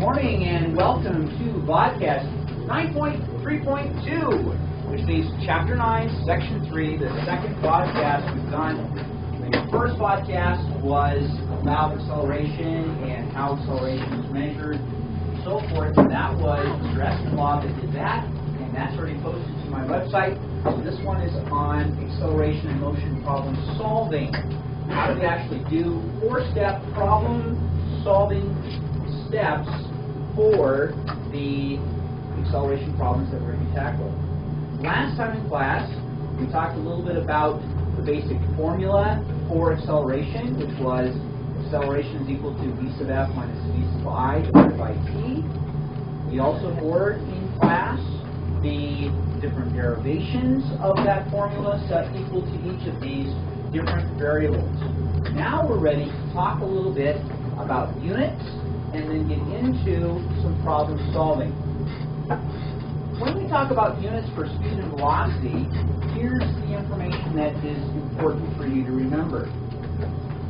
morning and welcome to Vodcast 9.3.2, which means Chapter 9, Section 3, the second podcast we've done. The first podcast was about acceleration and how acceleration is measured and so forth, and that was Mr. Espenlaw that did that, and that's already posted to my website. So this one is on acceleration and motion problem solving. How do we actually do 4-step problem solving steps for the acceleration problems that we're going to be tackling. Last time in class, we talked a little bit about the basic formula for acceleration, which was acceleration is equal to v sub f minus v sub I divided by t. We also covered in class the different derivations of that formula set equal to each of these different variables. Now we're ready to talk a little bit about units and then get into some problem solving. When we talk about units for speed and velocity, here's the information that is important for you to remember.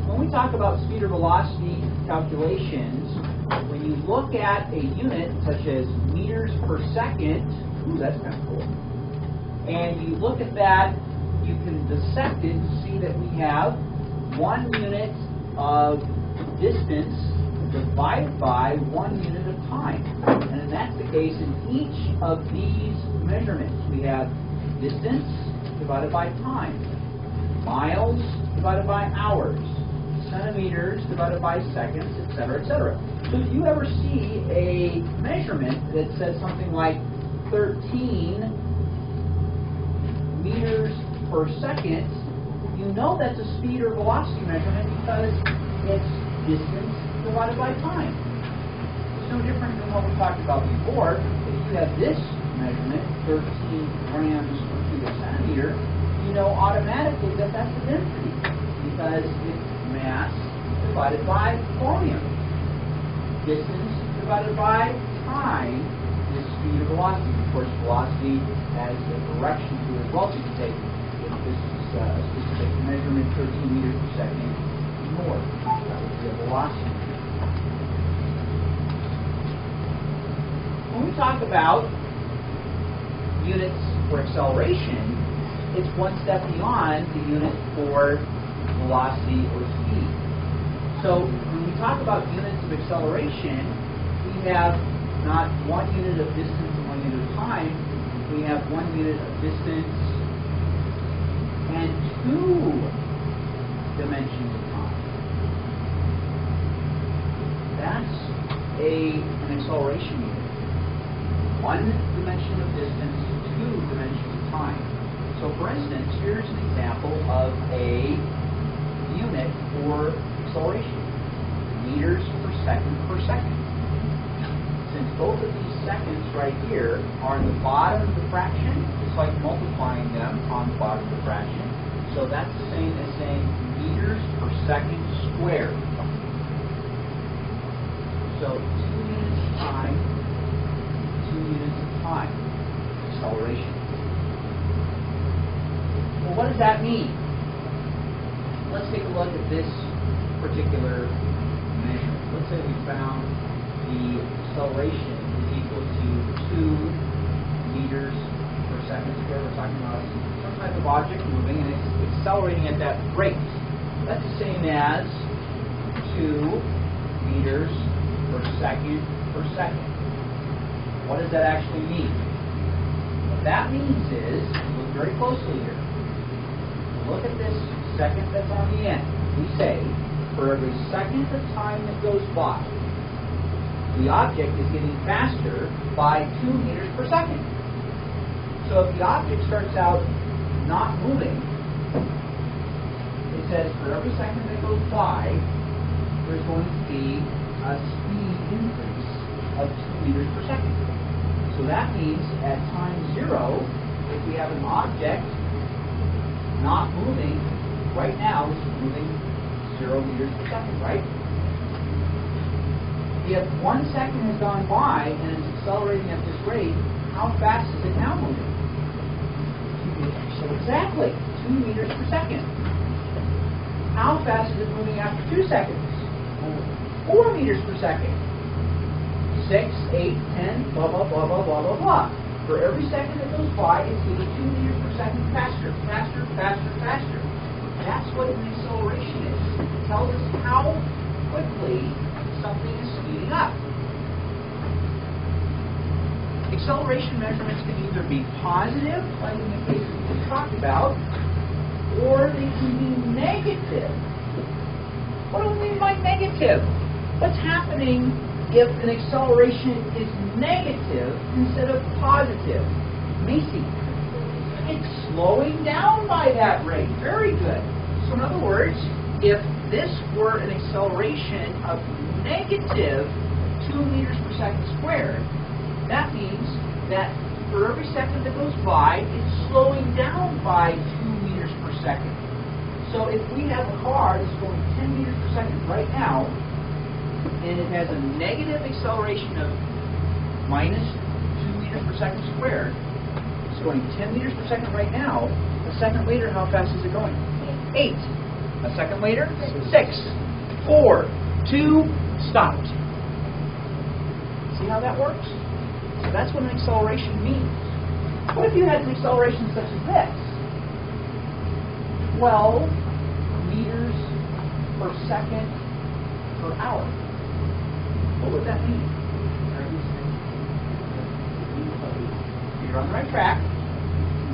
When we talk about speed or velocity calculations, when you look at a unit such as meters per second, ooh, that's kind of cool, and you look at that, you can dissect it to see that we have 1 unit of distance divided by 1 unit of time. And that's the case in each of these measurements. We have distance divided by time, miles divided by hours, centimeters divided by seconds, etc., etc. So if you ever see a measurement that says something like 13 meters per second, you know that's a speed or velocity measurement because it's distance divided by time. It's no different than what we talked about before. If you have this measurement, 13 grams per cubic centimeter, you know automatically that that's the density because it's mass divided by volume. Distance divided by time is speed or velocity. Of course, velocity has a direction to it as well. So you can take, if this is a specific measurement, 13 meters per second north. That would be a velocity. When we talk about units for acceleration, it's one step beyond the unit for velocity or speed. So when we talk about units of acceleration, we have not 1 unit of distance and 1 unit of time. We have 1 unit of distance and 2 dimensions of time. That's an acceleration unit. 1 dimension of distance, 2 dimensions of time. So for instance, here's an example of a unit for acceleration. Meters per second. Since both of these seconds right here are in the bottom of the fraction, it's like multiplying them on the bottom of the fraction. So that's the same as saying meters per second squared. So 2 units of time, 2 units of time, acceleration. Well, what does that mean? Let's take a look at this particular measurement. Let's say we found the acceleration is equal to 2 meters per second squared. We're talking about some type of object moving and it's accelerating at that rate. That's the same as 2 meters per second per second. What does that actually mean? What that means is, look very closely here. Look at this second that's on the end. We say, for every second of time that goes by, the object is getting faster by 2 meters per second. So if the object starts out not moving, it says for every second that goes by, there's going to be a speed increase of 2 meters per second. So that means at time 0, if we have an object not moving, right now it's moving 0 meters per second, right? If 1 second has gone by and it's accelerating at this rate, how fast is it now moving? So exactly, 2 meters per second. How fast is it moving after 2 seconds? 4 meters per second. 6, 8, 10, blah, blah, blah, blah, blah, blah, blah. For every second that goes by, it's getting 2 meters per second faster, faster, faster, faster. That's what an acceleration is. It tells us how quickly something is speeding up. Acceleration measurements can either be positive, like in the case that we talked about, or they can be negative. What do we mean by negative? What's happening if an acceleration is negative instead of positive? Macy, it's slowing down by that rate. Very good. So in other words, if this were an acceleration of negative 2 meters per second squared, that means that for every second that goes by, it's slowing down by 2 meters per second. So if we have a car that's going 10 meters per second right now, and it has a negative acceleration of minus 2 meters per second squared, it's going 10 meters per second right now. A second later, how fast is it going? 8. A second later, 6, 4, 2, stopped. See how that works? So that's what an acceleration means. What if you had an acceleration such as this? 12 meters per second per hour. What would that mean? You're on the right track.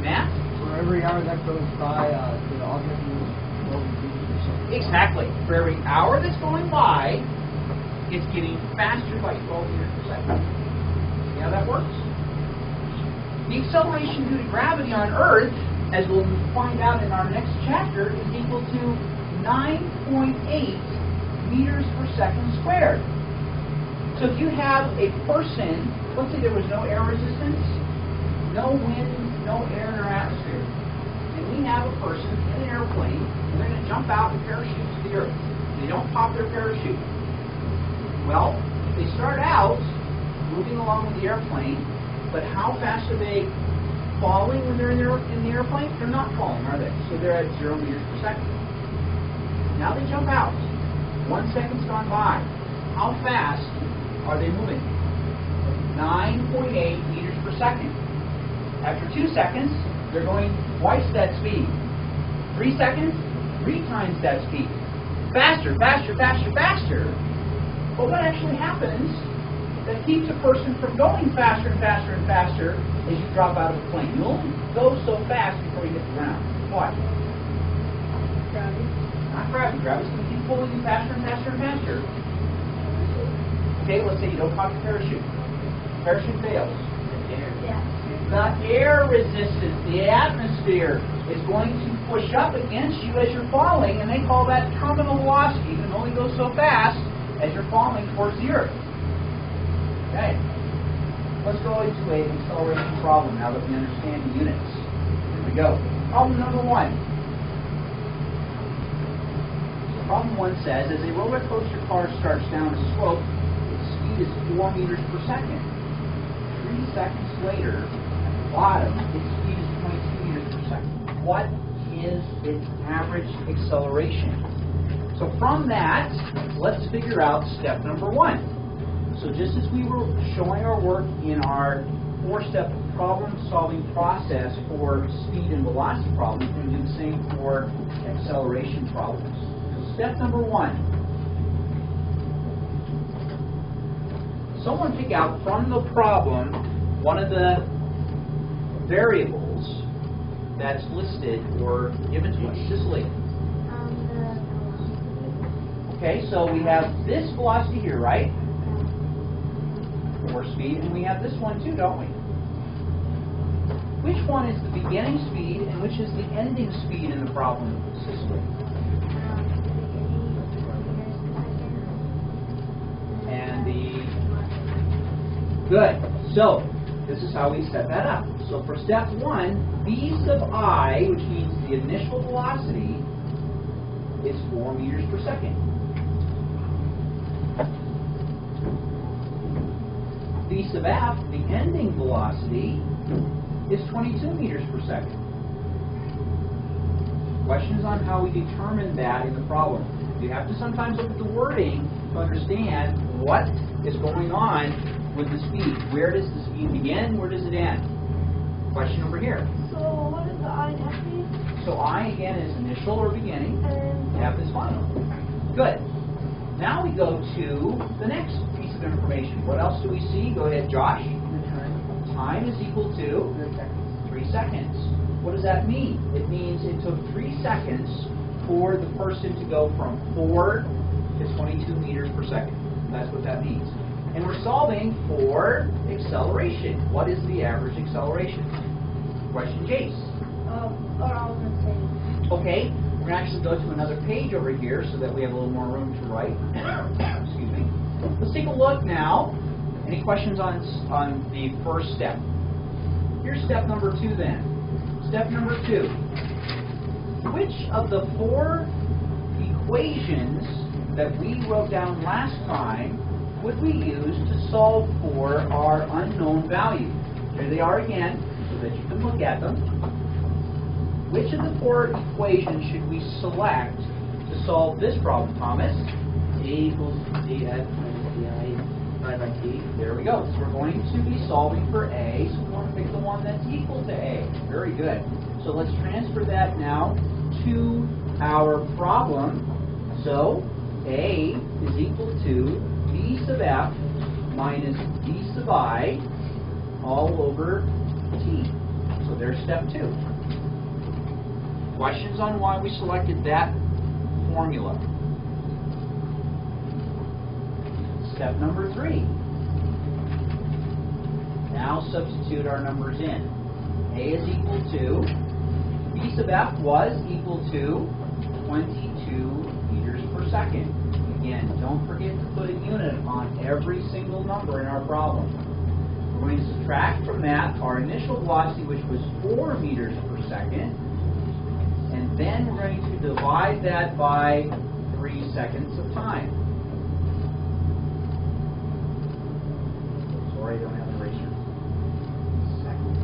Math? For every hour that goes by, the object moves 12 meters per second. Exactly. For every hour that's going by, it's getting faster by 12 meters per second. See how that works? The acceleration due to gravity on Earth, as we'll find out in our next chapter, is equal to 9.8 meters per second squared. So if you have a person, let's say there was no air resistance, no wind, no air in our atmosphere, and we have a person in an airplane, and they're going to jump out and parachute to the Earth. They don't pop their parachute. Well, they start out moving along with the airplane, but how fast are they falling when they're in the airplane? They're not falling, are they? So they're at 0 meters per second. Now they jump out. 1 second's gone by. How fast are they moving? 9.8 meters per second. After 2 seconds, they're going twice that speed. 3 seconds, 3 times that speed. Faster, faster, faster, faster. But what actually happens that keeps a person from going faster and faster and faster as you drop out of the plane? You only go so fast before you hit the ground. Why? Gravity. Not gravity. Gravity's going to keep pulling you faster and faster and faster. Okay, let's say you don't pop your parachute. Parachute fails. The air resistance, the atmosphere, is going to push up against you as you're falling, and they call that terminal velocity. You can only go so fast as you're falling towards the Earth. Okay. Let's go into an acceleration problem now that we understand the units. Here we go. Problem number 1. So problem 1 says, as a roller coaster car starts down a slope, its speed is 4 meters per second. 3 seconds later, at the bottom, its speed is 22 meters per second. What is its average acceleration? So from that, let's figure out step number 1. So just as we were showing our work in our 4-step problem-solving process for speed and velocity problems, we're going to do the same for acceleration problems. So step number 1. Someone pick out from the problem one of the variables that's listed or given to us. Cicely. Okay, so we have this velocity here, right? Or speed, and we have this one too, don't we? Which one is the beginning speed and which is the ending speed in the problem, Cicely? And the... Good. So, this is how we set that up. So for step 1, v sub I, which means the initial velocity, is 4 meters per second. V sub f, the ending velocity, is 22 meters per second. Questions on how we determine that in the problem. You have to sometimes look at the wording to understand what is going on with the speed. Where does the speed begin? Where does it end? Question over here. So what is the I and F mean? So I, again, is initial or beginning. And F is final. Good. Now we go to the next piece of information. What else do we see? Go ahead, Josh. The time. Time is equal to 3 seconds. 3 seconds. What does that mean? It means it took 3 seconds for the person to go from 4 to 22 meters per second. That's what that means. And we're solving for acceleration. What is the average acceleration? Question, Jace. or I was going to say. Okay, we're going to actually go to another page over here so that we have a little more room to write. Excuse me. Let's take a look now. Any questions on the first step? Here's step number 2 then. Step number 2. Which of the 4 equations that we wrote down last time would we use to solve for our unknown value? Here they are again, so that you can look at them. Which of the 4 equations should we select to solve this problem, Thomas? A equals df minus di divided by t. There we go. So we're going to be solving for A, so we want to pick the one that's equal to A. Very good. So let's transfer that now to our problem. So A is equal to d sub f minus d sub I all over t. So there's step 2. Questions on why we selected that formula? Step number 3. Now substitute our numbers in. A is equal to, d sub f was equal to 22 meters per second. Again, don't forget to put a unit on every single number in our problem. We're going to subtract from that our initial velocity, which was 4 meters per second, and then we're going to divide that by 3 seconds of time. Sorry, I don't have an eraser. Seconds.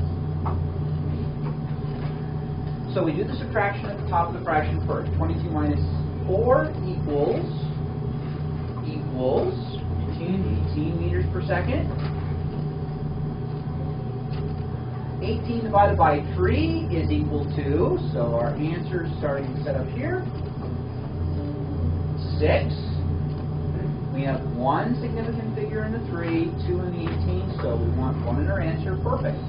So we do the subtraction at the top of the fraction first. 22 minus 4 equals 18 meters per second. 18 divided by 3 is equal to, so our answer is starting to set up here, 6. We have 1 significant figure in the 3, 2 in the 18, so we want 1 in our answer. Perfect.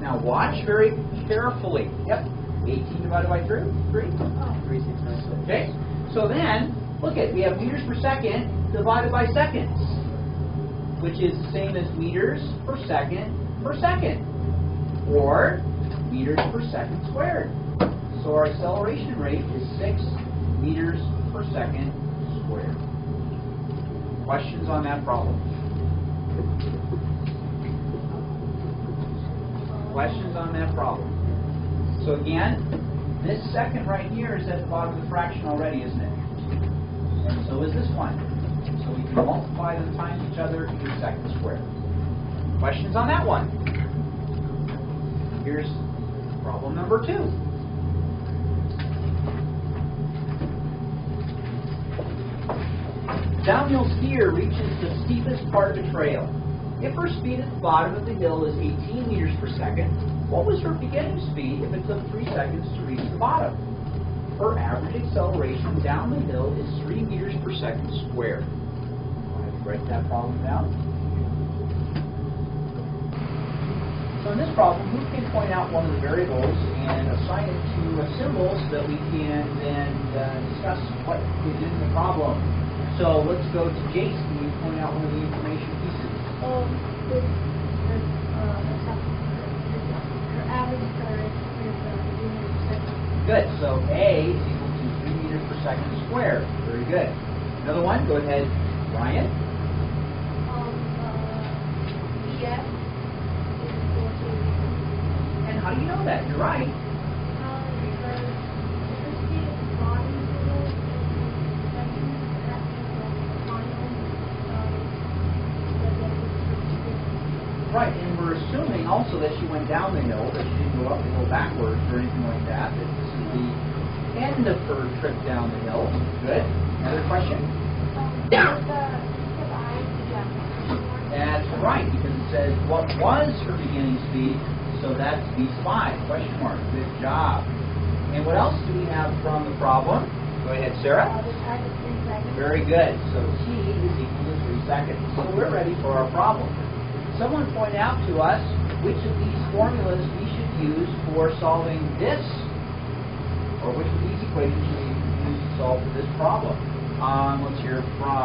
Now watch very carefully. Yep. 18 divided by 3? 3? 3, 6, 9, 6. Okay. So then, look at, we have meters per second divided by seconds, which is the same as meters per second, or meters per second squared. So our acceleration rate is 6 meters per second squared. Questions on that problem? Questions on that problem? So again, this second right here is at the bottom of the fraction already, isn't it? And so is this one. So we can multiply them times each other to get seconds squared. Questions on that one? Here's problem number 2. Downhill skier reaches the steepest part of the trail. If her speed at the bottom of the hill is 18 meters per second, what was her beginning speed if it took 3 seconds to reach the bottom? Her average acceleration down the hill is 3 meters per second squared. Want to write that problem down? So in this problem, who can point out one of the variables and assign it to a symbol so that we can then discuss what is in the problem? So let's go to Jace. Can you point out one of the information pieces? Her average acceleration is 3 meters per second. Good. So A is equal to 3 meters per second squared. Very good. Another one. Go ahead, Ryan. EF is equal to. And how do you know that? You're right. Because her speed at the bottom of the hill is 3 seconds. That means the final Right, and we're assuming also that she went down the hill, that she didn't go up the hill backwards or anything like that, that this is the end of her trip down the hill. Good. Another question? the I, That's right, because what was her beginning speed, so that's V sub I, question mark. Good job. And what else do we have from the problem? Go ahead, Sarah. The time is 3 seconds. Very good. So T is equal to 3 seconds. So we're ready for our problem. Someone point out to us which of these formulas we should use for solving this, or which of these equations should we use to solve this problem. Let's hear from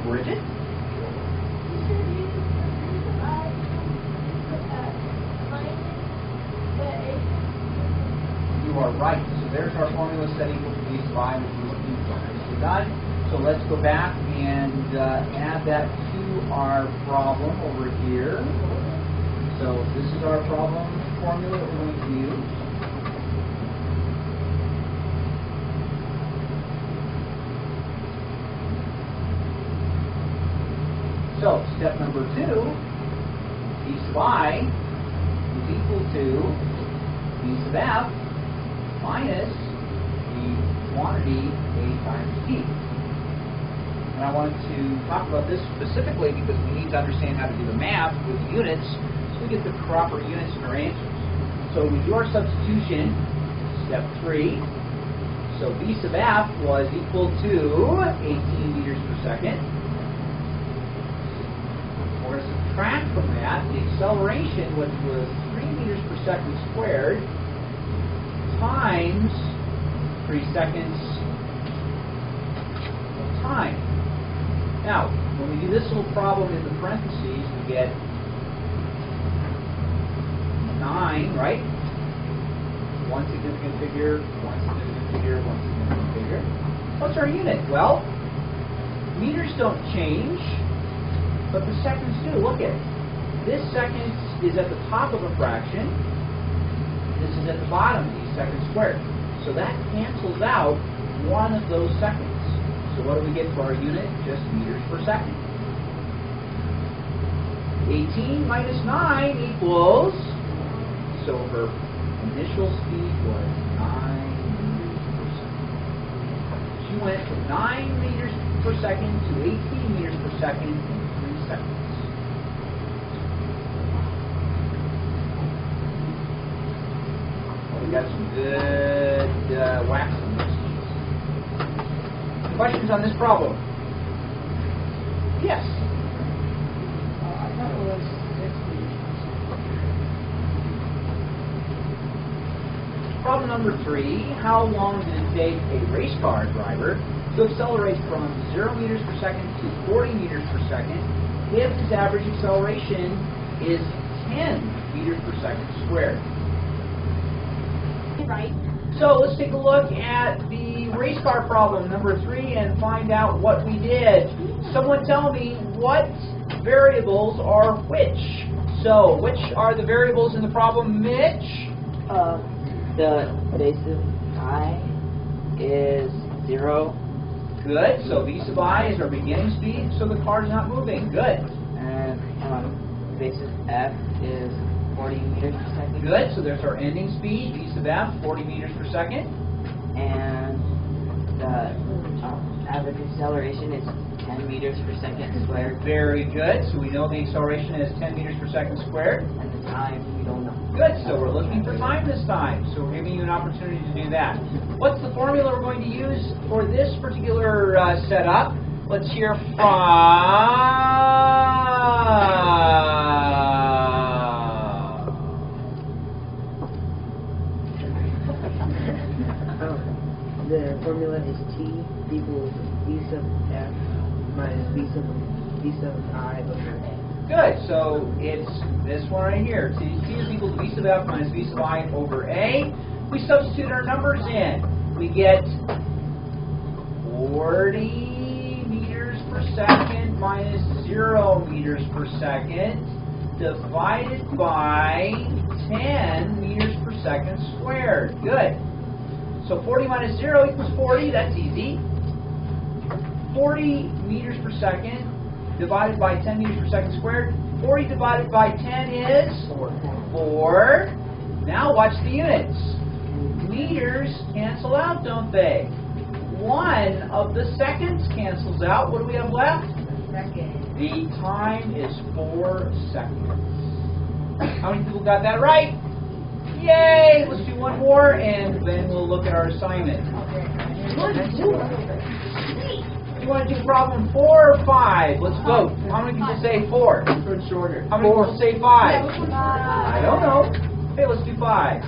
Bridget. You should use the V sub I minus the A. You are right. So there's our formula set equal to V sub I, which we're looking for. Nicely done. So let's go back and add that to our problem over here. So this is our problem formula that we're going to use. So step number 2, V sub I is equal to V sub F minus the quantity A times T. And I wanted to talk about this specifically because we need to understand how to do the math with units so we get the proper units in our answers. So we do our substitution, step 3. So V sub F was equal to 18 meters per second. We're going to subtract from that the acceleration, which was 3 meters per second squared, times 3 seconds of time. Now, when we do this little problem in the parentheses, we get 9, right? One significant figure, one significant figure, one significant figure. What's our unit? Well, meters don't change, but the seconds do. Look at it. This second is at the top of a fraction. This is at the bottom, these seconds squared. So that cancels out one of those seconds. So what do we get for our unit? Just meters per second. 18 minus 9 equals, so her initial speed was 9 meters per second. She went from 9 meters per second to 18 meters per second in 3 seconds. Well, we got some good wax on this. Questions on this problem? Yes. I thought it was 6 meters. Problem number 3. How long did it take a race car driver to accelerate from 0 meters per second to 40 meters per second if his average acceleration is 10 meters per second squared? Right. So let's take a look at the race car problem, number 3, and find out what we did. Someone tell me what variables are which. So, which are the variables in the problem, Mitch? The base of I is 0. Good. So V sub I is our beginning speed, so the car's not moving. Good. And base of F is 40 meters per second. Good. So there's our ending speed, V sub F, 40 meters per second. And the average acceleration is 10 meters per second squared. Very good. So we know the acceleration is 10 meters per second squared. And the time, we don't know. Good. So we're looking for time this time. So we're giving you an opportunity to do that. What's the formula we're going to use for this particular setup? Let's hear The formula is T equals V sub F minus V sub I over A. Good. So it's this one right here. T is equal to V sub F minus V sub I over A. We substitute our numbers in. We get 40 meters per second minus 0 meters per second divided by 10 meters per second squared. Good. So 40 minus 0 equals 40. That's easy. 40 meters per second divided by 10 meters per second squared. 40 divided by 10 is 4. Now watch the units. Meters cancel out, don't they? 1 of the seconds cancels out. What do we have left? Second. The time is 4 seconds. How many people got that right? Yay! Let's do one more, and then we'll look at our assignment. You want to do problem 4 or 5? Let's vote. How many people say 4? It's shorter. How many people say 5? I don't know. Okay, let's do 5.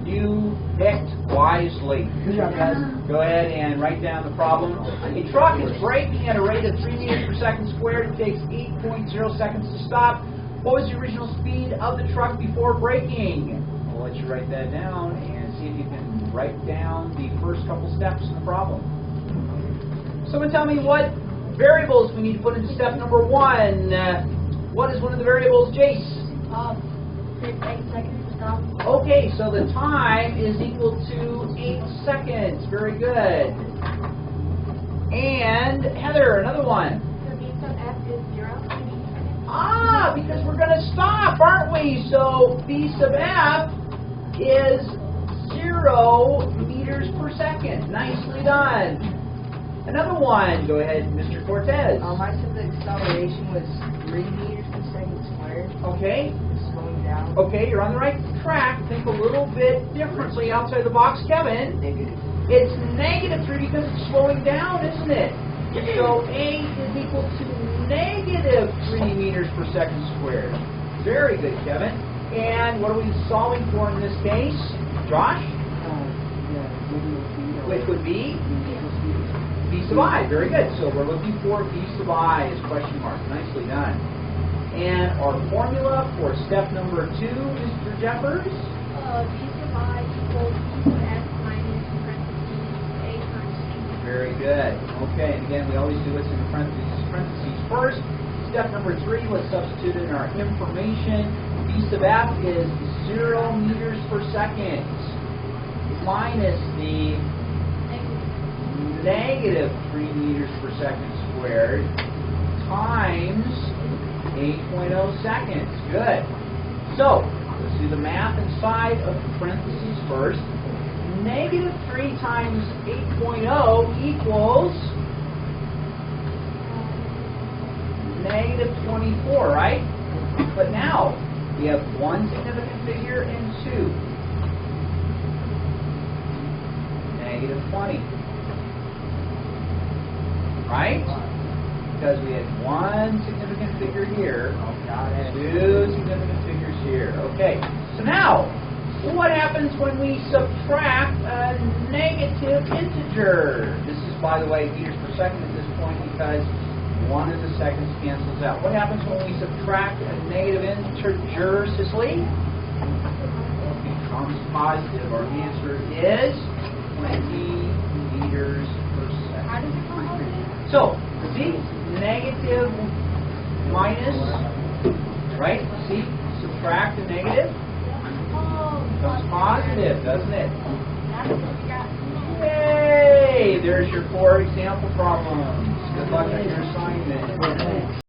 You picked wisely. Good job, guys. Go ahead and write down the problem. A truck is braking at a rate of 3 meters per second squared. It takes 8.0 seconds to stop. What was the original speed of the truck before braking? I'll let you write that down and see if you can write down the first couple steps in the problem. Someone tell me what variables we need to put into step number 1. What is one of the variables, Jace? 8 seconds to stop. Okay, so the time is equal to 8 seconds. Very good. And Heather, another one. The V sub F is 0. Ah, because we're going to stop, aren't we? So V sub F is 0 meters per second. Nicely done. Another one. Go ahead, Mr. Cortez. I said the acceleration was 3 meters per second squared. Okay. Slowing down. Okay, you're on the right track. Think a little bit differently outside the box, Kevin. Negative. It's -3 because it's slowing down, isn't it? So A is equal to -3 meters per second squared. Very good, Kevin. And what are we solving for in this case? Josh? Which would be? V sub I. Very good. So we're looking for V sub I as question mark. Nicely done. And our formula for step number 2, Mr. Jeffers? V sub I equals V sub S minus parentheses A times C. Very good. Okay, and again, we always do this in parentheses first. Step number 3, let's substitute in our information. V sub F is 0 meters per second minus the -3 meters per second squared times 8.0 seconds. Good. So, let's do the math inside of the parentheses first. -3 times 8.0 equals -24, right? But now, we have one significant figure and 2. -20. Right? Because we had one significant figure here, 2 significant figures here. Okay, so now, what happens when we subtract a negative integer? This is, by the way, meters per second at this point because one of the seconds cancels out. What happens when we subtract a negative integer, Cicely? It becomes positive. Our answer is 20 meters per second. How does it come positive? So, see, negative minus, right? See, subtract a negative becomes positive, doesn't it? That's what we got. Yay! There's your 4 example problems. Good luck on your assignment.